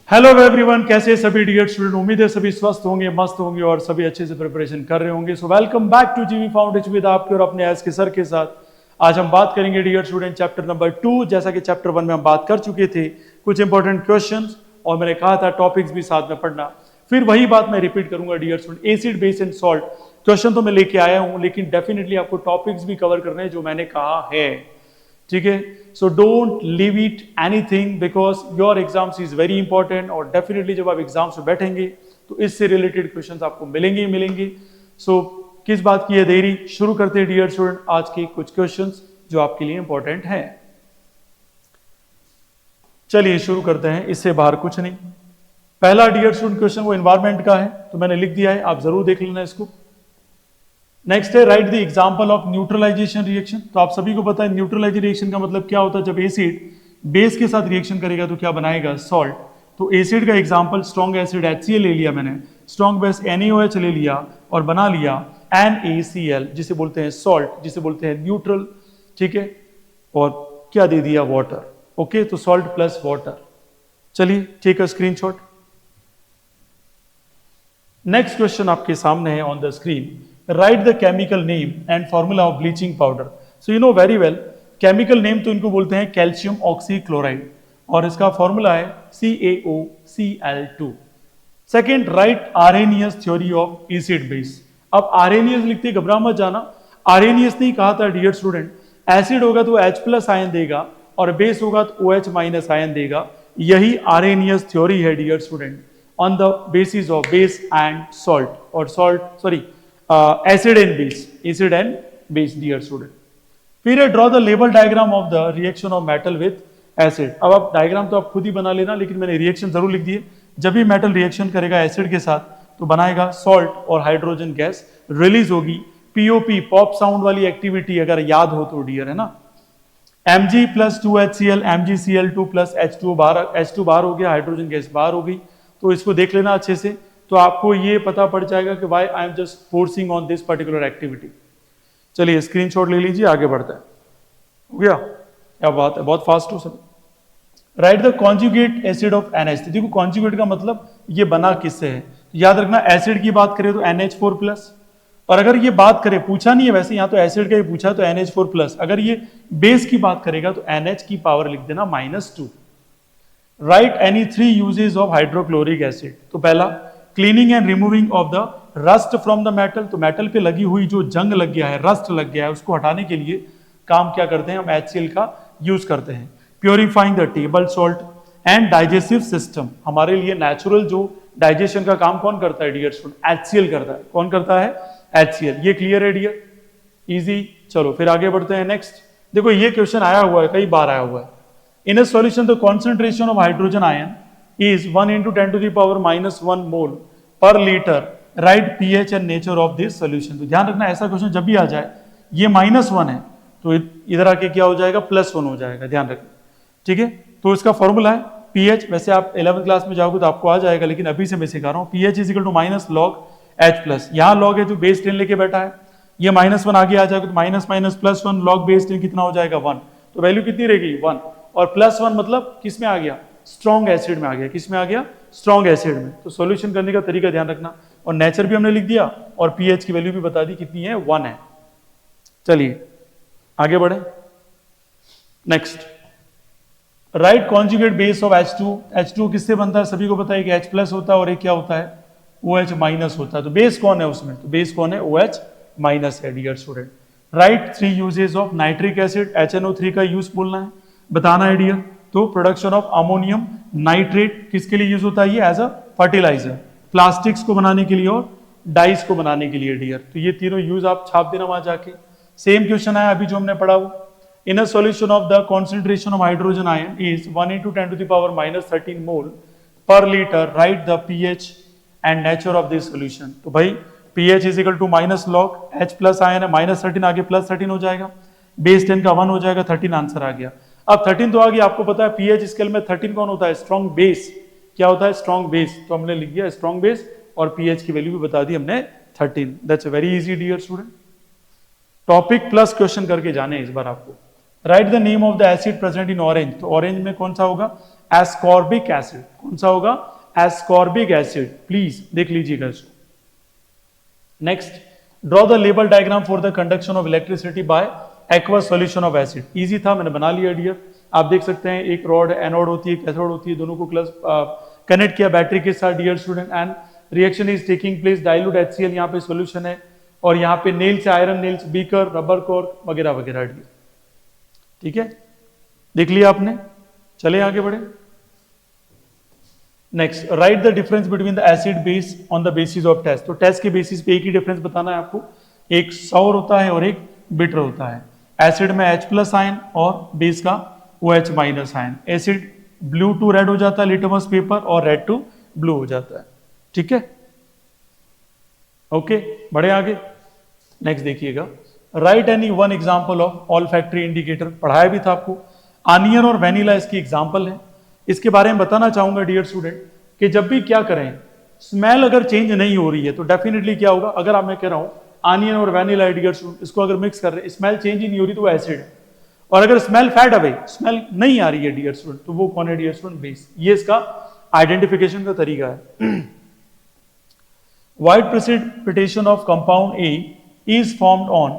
Hello everyone, कैसे सभी dear student. उम्मीद है सभी स्वस्थ होंगे, मस्त होंगे और सभी अच्छे से प्रिपरेशन कर रहे होंगे। सो वेलकम बैक टू जीवी फाउंडेशन विद आपके और अपने एस के सर के साथ। आज हम बात करेंगे डियर स्टूडेंट चैप्टर नंबर 2। जैसा कि चैप्टर 1 में हम बात कर चुके थे, कुछ इंपॉर्टेंट क्वेश्चंस और मैंने कहा था टॉपिक्स भी साथ में पढ़ना। फिर वही बात मैं रिपीट करूंगा dear student. Acid, base and salt question तो मैं लेके आया हूं, लेकिन डेफिनेटली आपको टॉपिक्स भी कवर करने हैं जो मैंने कहा है। ठीक है, so don't leave it anything because your exams is very important. और डेफिनेटली जब आप एग्जाम्स में बैठेंगे तो इससे रिलेटेड क्वेश्चंस आपको मिलेंगे ही मिलेंगे। सो किस बात की है देरी, शुरू करते हैं डियर स्टूडेंट आज के कुछ क्वेश्चंस जो आपके लिए इंपॉर्टेंट हैं। चलिए शुरू करते हैं, इससे बाहर कुछ नहीं। पहला डियर स्टूडेंट क्वेश्चन वो एनवायरमेंट का है, तो मैंने लिख दिया है, आप जरूर देख लेना इसको। नेक्स्ट है write the example of neutralization reaction. तो आप सभी को पता है न्यूट्रलाइजेशन रिएक्शन का मतलब क्या होता है। जब एसिड बेस के साथ रिएक्शन करेगा तो क्या बनाएगा, सॉल्ट। तो एसिड का एग्जांपल स्ट्रॉन्ग एसिड HCl ले लिया मैंने, स्ट्रॉन्ग बेस NaOH ले लिया और बना लिया NaCl, जिसे बोलते हैं सॉल्ट, जिसे बोलते हैं न्यूट्रल। ठीक है, और क्या दे दिया, वाटर। ओके, तो सॉल्ट प्लस वाटर। चलिए take a screenshot. Next question आपके सामने है on the screen. Write the chemical name and formula of bleaching powder. So you know very well, chemical name तो इनको बोलते हैं कैल्शियम ऑक्सीक्लोराइड और इसका फॉर्मूला है CaOCl2। Second, right Arrhenius theory of acid base. अब आर्हेनियस लिखते घबरा मत जाना, आर्हेनियस नहीं कहा था डियर स्टूडेंट। एसिड होगा तो H+ आयन देगा और बेस होगा तो OH- आयन देगा। यही आर्हेनियस थ्योरी है dear student, on the basis of base and salt, और salt sorry acid and base dear student. फिर है draw the level diagram of the reaction of metal with acid. अब आप diagram तो आप खुद ही बना लेना, लेकिन मैंने रिएक्शन जरूर लिख दिए। जब भी मेटल रिएक्शन करेगा एसिड के साथ तो बनाएगा सॉल्ट और हाइड्रोजन गैस रिलीज होगी। POP, पॉप साउंड वाली एक्टिविटी अगर याद हो तो डियर, है ना। Mg+2HCl MgCl2+H2 बाहर हो गया, हाइड्रोजन गैस बाहर हो गई। तो इसको देख लेना अच्छे से, तो आपको ये पता पड़ जाएगा कि why I am just forcing on this particular activity. चलिए स्क्रीनशॉट ले लीजिए, आगे बढ़ता है। हो गया, क्या बात है, बहुत फास्ट हो सब। Right the conjugate acid of NH। देखो कॉन्जुगेट का मतलब ये बना किससे है, याद रखना एसिड की बात करें तो NH4+, और अगर ये बात करें, पूछा नहीं है वैसे, यहाँ तो एसिड का ही पूछा तो NH4+, अगर ये बेस की बात करेगा तो NH की पावर लिख देना -2। Right any 3 uses of hydrochloric acid. तो पहला, cleaning and removing of the rust from the metal. तो मेटल पे लगी हुई जो जंग लग गया है, रस्ट लग गया है, उसको हटाने के लिए काम क्या करते हैं हम, HCl का यूज करते हैं। Purifying the table salt and digestive system. हमारे लिए नेचुरल जो डाइजेशन का काम कौन करता है डियर स्टूडेंट, HCl करता है। कौन करता है, HCl। ये क्लियर है डियर, इजी। चलो फिर आगे बढ़ते हैं। नेक्स्ट देखो, ये क्वेश्चन आया हुआ है, कई बार आया हुआ है। In a solution the concentration of hydrogen ion is 1 × 10⁻⁻1 mole per litre. Right pH and nature of this solution. तो ध्यान रखना, ऐसा क्वेश्चन जब भी आ जाए, ये -1 है तो इधर आके क्या हो जाएगा, +1 हो जाएगा, ध्यान रखना। ठीक है, तो इसका फॉर्मूला है pH। वैसे आप 11th क्लास में जाओगे तो आपको आ जाएगा, लेकिन अभी से मैं सिखा रहा हूँ। pH = -log H+। यहाँ log है जो बेस 10 लेके बैठा है, ये -1 आगे आ जाएगा तो -+1 log बेस 10 कितना हो जाएगा, 1। तो वैल्यू कितनी रहेगी, 1। और +1 मतलब किस में आ गया, स्ट्रॉन्ग एसिड में आ गया। किस में आ गया, स्ट्रॉन्ग एसिड में। तो सॉल्यूशन करने का तरीका ध्यान रखना, और नेचर भी हमने लिख दिया और pH की वैल्यू भी बता दी कितनी है, 1 है। चलिए आगे बढ़े। Next, right conjugate base of H2। H2 किससे बनता है, सभी को पता है कि H+ होता है और एक क्या होता है, OH- होता है। तो बेस कौन है उसमें, तो बेस कौन है, OH- है dear student. Write 3 uses of nitric acid. HNO3 का यूज बोलना है, बताना है डियर। तो प्रोडक्शन ऑफ अमोनियम नाइट्रेट किसके लिए यूज होता है, ये एज अ फर्टिलाइजर, प्लास्टिक्स को बनाने के लिए और डाइस को बनाने के लिए डियर। तो ये तीनों यूज आप छाप देना वहां जाके। सेम क्वेश्चन आया अभी जो हमने पढ़ा वो। In a solution of the concentration of hydrogen ion is 1 × 10⁻⁻13 mole per litre. Right the pH and nature of this solution. तो भाई pH = -log H+ आयन है, -13 आगे +13 हो जाएगा, बेस 10 का 1 हो जाएगा, 13 आंसर आ गया। अब 13 तो आ गया, आपको पता है pH स्केल में 13 कौन होता है, स्ट्रॉन्ग बेस। क्या होता है, स्ट्रॉन्ग बेस। तो हमने लिख दिया स्ट्रॉन्ग बेस और pH की वैल्यू भी बता दी हमने 13। That's very easy dear student. Topic plus question करके जाने इस बार आपको। Write the name of the acid present in orange. तो ऑरेंज में कौन सा होगा, एस्कॉर्बिक एसिड। कौन सा होगा? Ascorbic acid. प्लीज देख लीजिएगा इसको। Next, draw the label diagram for the conduction of electricity bye aqueous solution of acid. Easy था, मैंने बना लिया डियर। आप देख सकते हैं एक रॉड एनोड होती है, कैथोड होती है, दोनों को कनेक्ट किया बैटरी के साथ dear student, and reaction is taking place. Dilute HCl यहाँ पे सॉल्यूशन है, और यहाँ पे nails, iron nails, beaker, rubber cork वगैरह वगैरह डियर। ठीक है, देख लिया आपने। चले आगे बढ़े। Next, write the difference between the acid base on the basis of test. तो टेस्ट के बेसिस पे एक ही डिफरेंस बताना है आपको, एक सौर होता है और एक बिटर होता है। एसिड में H+ आयन और बेस का OH- ion. Acid blue to red हो जाता है लिटमस पेपर, और रेड टू ब्लू हो जाता है। ठीक है, ओके, बढ़े आगे। नेक्स्ट देखिएगा, right any one example of olfactory indicator. पढ़ाया भी था आपको। अनियन और वेनिला इसकी एग्जांपल है। इसके बारे में बताना चाहूंगा डियर स्टूडेंट कि जब भी क्या करें, स्मेल अगर चेंज नहीं हो रही है तो डेफिनेटली क्या होगा, अगर आप, मैं कह रहा हूं अनियन और वेनिला डियर स्टूडेंट, इसको अगर मिक्स कर रहे हैं, स्मेल चेंज ही नहीं हो रही तो वो एसिड है। और अगर स्मेल फेड अवे, स्मेल नहीं आ रही है डियर स्टूडेंट, तो वो कौन है डियर स्टूडेंट? बेस। ये इसका आइडेंटिफिकेशन का तरीका है। White precipitation of compound A is formed on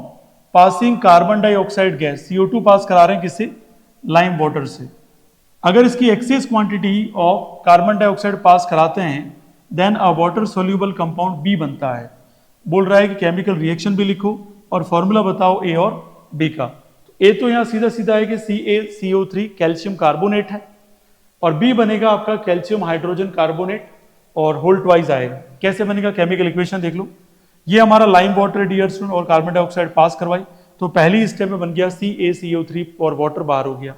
passing carbon dioxide gas. CO2 pass करा रहे हैं किससे? लाइम वाटर से। अगर इसकी excess quantity of carbon dioxide pass कराते हैं, then a water soluble compound B बनता है। बोल रहा है कि केमिकल रिएक्शन भी लिखो और फॉर्मूला बताओ ए और बी का। ए तो यहां सीधा सीधा है कि CaCO3 कैल्शियम कार्बोनेट है, और बी बनेगा आपका कैल्शियम हाइड्रोजन कार्बोनेट, और होल ट्वाइस आएगा। कैसे बनेगा? केमिकल इक्वेशन देख लो। ये हमारा लाइम वाटर डियर स्टूडेंट, और कार्बन डाइऑक्साइड पास करवाई, तो पहली स्टेप में बन गया CaCO3 और वाटर बाहर हो गया।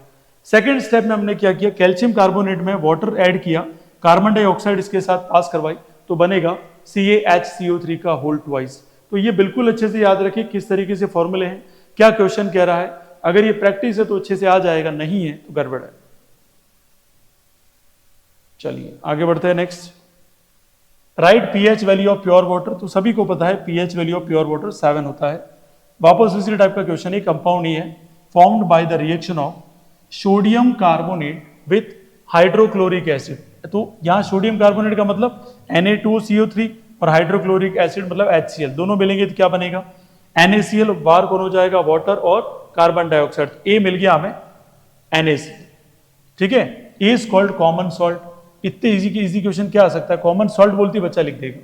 सेकेंड स्टेप में हमने क्या किया, कैल्शियम कार्बोनेट में वाटर ऐड किया, कार्बन डाइऑक्साइड इसके साथ पास करवाई, तो बनेगा CaHCO3 का होल ट्वाइस। तो ये बिल्कुल अच्छे से याद रखिए किस तरीके से फॉर्मूले हैं, क्या क्वेश्चन कह रहा है। अगर ये प्रैक्टिस है तो अच्छे से आ जाएगा, नहीं है तो गड़बड़ है। चलिए आगे बढ़ते हैं। Next, right pH value of pure water. तो सभी को पता है pH value of pure water 7 होता है। वापस उसी टाइप का क्वेश्चन है। कंपाउंड ये है formed by the reaction of sodium carbonate with hydrochloric acid. तो यहां सोडियम कार्बोनेट का मतलब Na2CO3 और हाइड्रोक्लोरिक एसिड मतलब HCl, दोनों मिलेंगे तो क्या बनेगा? NaCl। बाहर कौन हो जाएगा? वाटर और कार्बन डाइऑक्साइड। ए मिल गया हमें NaCl। ठीक है, ए इज कॉल्ड कॉमन सॉल्ट। इतने इजी क्वेश्चन क्या आ सकता है? कॉमन सॉल्ट बोलती बच्चा लिख देगा।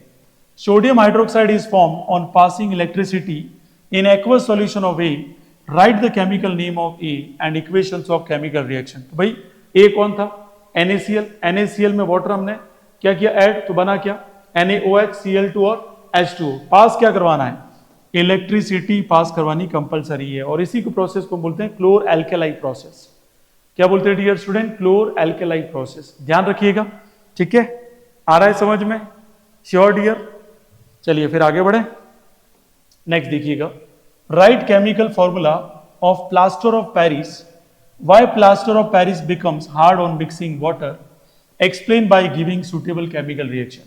Sodium hydroxide is form on passing electricity in aqueous solution of A. Right the chemical name of A and equations of chemical reaction. तो भाई ए कौन था? NaCl। NaCl में वाटर हमने क्या किया? ऐड, तो बना क्या? NaOH, Cl2 और H2O। पास क्या करवाना है? इलेक्ट्रिसिटी पास करवानी कंपलसरी है, और इसी को प्रोसेस को बोलते हैं क्लोर एल्केलाई प्रोसेस। क्या बोलते हैं dear student? Chlor alkali process. ध्यान रखिएगा, ठीक है? आ रहा है समझ में? Sure dear? चलिए फिर आगे बढ़े। नेक्स्ट देखिएगा, write chemical formula of plaster of Paris. Why plaster of Paris becomes hard on mixing water, explain by giving suitable chemical reaction.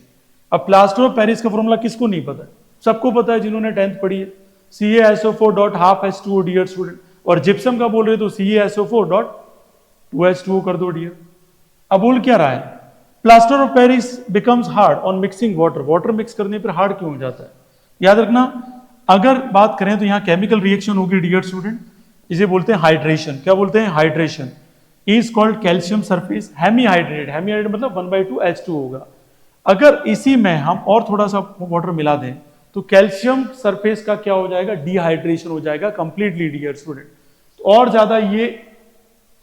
अब प्लास्टर ऑफ पेरिस का फॉर्मूला किसको नहीं पता है? सबको पता है जिन्होंने 10th पढ़ी है। CaSO4.12H2O dear student. और जिप्सम का बोल रहे तो CaSO4.2H2O कर दो डियर। अब बोल क्या रहा है? Plaster of Paris becomes hard on mixing water. Water mix करने पर हार्ड क्यों हो जाता है? याद रखना, अगर बात करें तो यहां केमिकल रिएक्शन होगी डियर स्टूडेंट, इसे बोलते हैं हाइड्रेशन। क्या बोलते हैं? Hydration. Is called calcium surface hemihydrate. Hemihydrate मतलब 1/2 H2 होगा। अगर इसी में हम और थोड़ा सा वाटर मिला दें तो कैल्शियम सरफेस का क्या हो जाएगा? डिहाइड्रेशन हो जाएगा कंप्लीटली डियर स्टूडेंट। और ज्यादा ये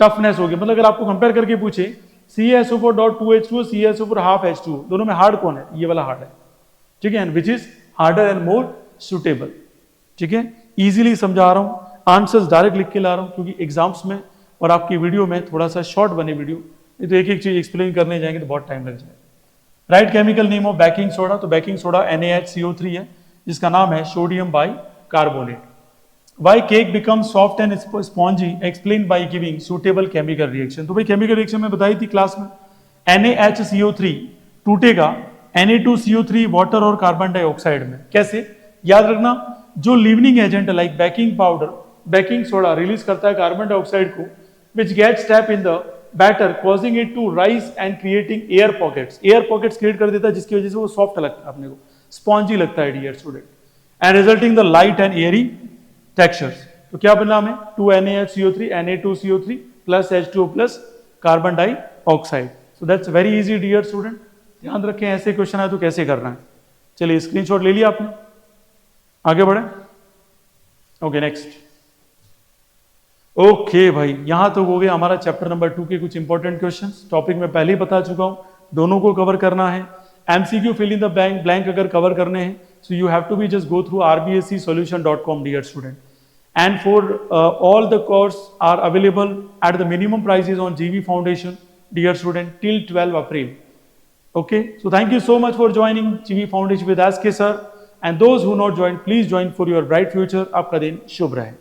टफनेस होगी। मतलब अगर आपको कंपेयर करके पूछे CaSO4.2H2O, CaSO4 दोनों में हार्ड कौन है? ये वाला हार्ड है, ठीक है, which is harder and more suitable. ठीक है, इजीली समझा रहा हूं, आंसर्स डायरेक्ट लिख के ला रहा हूं, क्योंकि एग्जाम्स में और आपकी वीडियो में थोड़ा सा शॉर्ट बने वीडियो, नहीं तो एक एक चीज एक्सप्लेन करने जाएंगे तो बहुत टाइम लग जाएगा। Write chemical name of baking soda. तो बेकिंग सोडा NaHCO3 है, जिसका नाम है sodium bicarbonate. Why cake become soft and spongy, explain by giving suitable chemical reaction. तो भाई केमिकल रिएक्शन में बताई थी क्लास में, NaHCO3 टूटेगा Na2CO3 वाटर और कार्बन डाइऑक्साइड में। कैसे? याद रखना, जो leavening agent like baking powder, baking soda release करता है कार्बन डाइऑक्साइड को, which gets trap in the batter causing it to rise and creating air pockets, air pockets create कर देता है जिसकी वजह से वो सॉफ्ट लगता है अपने को, स्पॉन्जी लगता है dear student, and resulting the light and airy textures. तो क्या बना हमें 2NaHCO3 Na2CO3 plus H2O plus carbon dioxide. So that's very easy dear student, ध्यान रखें ऐसे क्वेश्चन है तो कैसे करना है। चलिए स्क्रीनशॉट ले लिया आपने, आगे बढ़े। Okay next. ओके भाई, यहां तो हो गया हमारा चैप्टर नंबर 2 के कुछ इंपॉर्टेंट क्वेश्चंस। टॉपिक में पहले ही बता चुका हूं, दोनों को कवर करना है। MCQ fill in the blank, blank अगर कवर करने हैं so you have to be just go through rbscsolution.com dear student, and for all the course are available at the minimum prices on GV Foundation dear student till 12 April. Okay, so thank you so much for joining GV Foundation with SK sir, and those who not joined please join for your bright future. आपका दिन शुभ रहे।